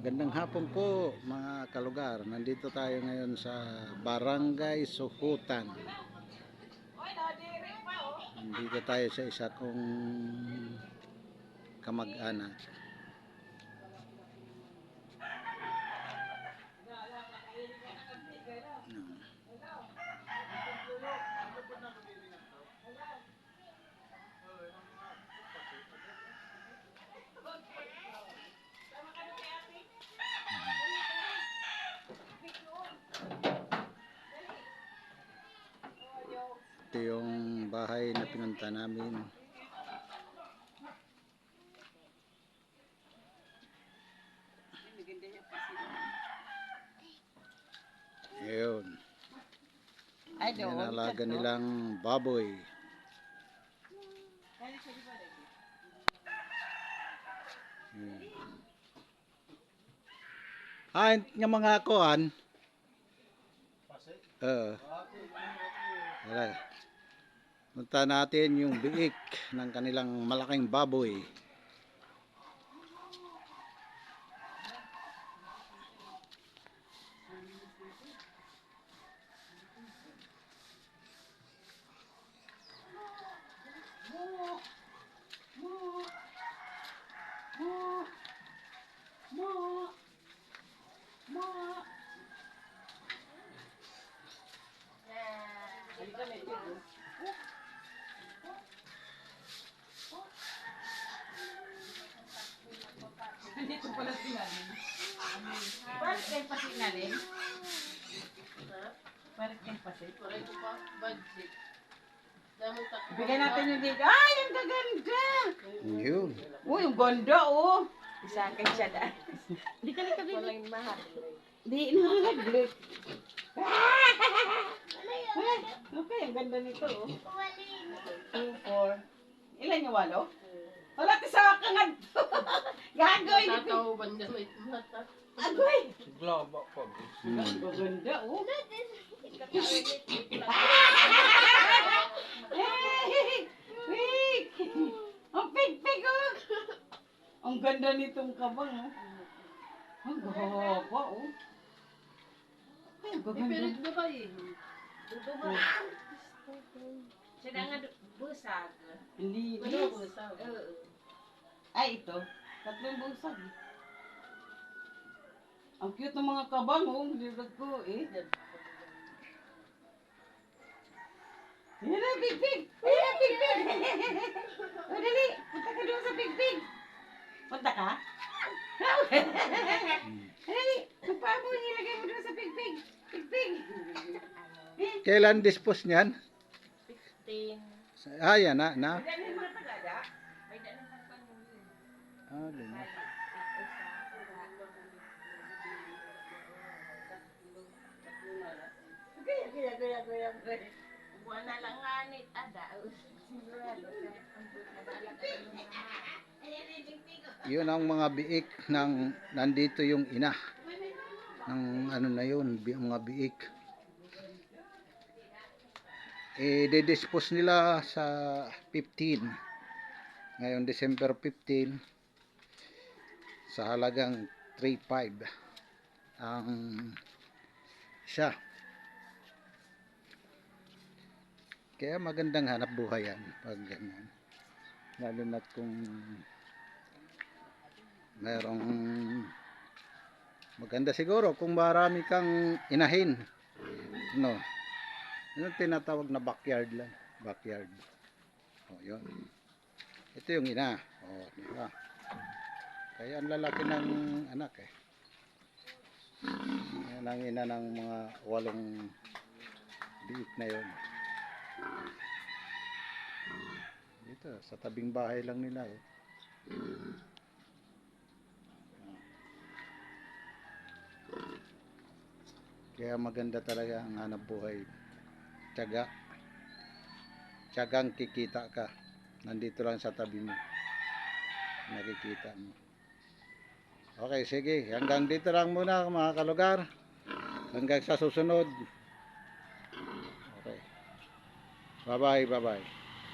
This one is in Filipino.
Magandang hapon po mga kalugar. Nandito tayo ngayon sa Barangay Suhutan. Nandito tayo sa isa kong kamag-anak. Ito yung bahay na pinunta namin. Ayun. Yan ang alaga nilang baboy. Nga mga kuan. Wala. Punta natin yung biik ng kanilang malaking baboy. Dito pala sinalim. Parang kayo pa sinalim? Parang kayo pa sinalim? Parang ko pa budget. Bigyan natin yung dito. Ay, ang gaganda! Yun. Uy, yung ganda, oh! Isa kay siya dahil. Hindi ka nagkabili. Walang mahal. Hindi, nakakaglit. Okay, ang ganda nito, oh. 2, 4. Ilan yung walo? Wala ka sa kangad. Gagoy. Tataw banda may mata. Agoy. Glaba pa. Gaganda, oh. Pig! Ang pig-pig, oh. Ang ganda nitong kabang, oh. Ang gaba, oh. Ay, ang gaganda. Ipirit ba ba eh? Siya na nga busag. Hindi, Ano ba sa? Ay, ito. Tatlong busag. Ang cute ng mga kabang, oh. Lilag ko, eh. Yan na, pig-pig! Ayan na, pig-pig! O, dali! Punta ka doon sa pig-pig! Punta ka? Dali! Magpaa mo, nilagay mo doon sa pig-pig! Pig-pig! Kailan dispose niyan? 15. Yan na. Dali mo na tagada? May daan ng pagpanuli. Lima. Gaya. Buwan na lang nganit. Ada. Sigurado. Ang pagkabala ka ng mga. Yun ang mga biik ng nandito yung ina. Ng ano na yun, mga biik. I-dispose nila sa 15. Ngayon December 15 sa halagang 3.5 ang isa. Kaya magandang hanap buhay yan pag ganyan. Lalo na kung mayroong maganda siguro kung marami kang inahin. No. Yung tinatawag na backyard lang. Backyard. Yun. Ito yung ina. Diba? Kaya ang lalaki ng anak eh. Yan ang ina ng mga 8 biik na yun. Dito, sa tabing bahay lang nila eh. Kaya maganda talaga ang hanap buhay. Tiyagang kikita ka. Nandito lang sa tabi mo. Nakikita mo. Okay, sige. Hanggang dito lang muna mga kalugar. Hanggang sa susunod. Okay. Bye-bye.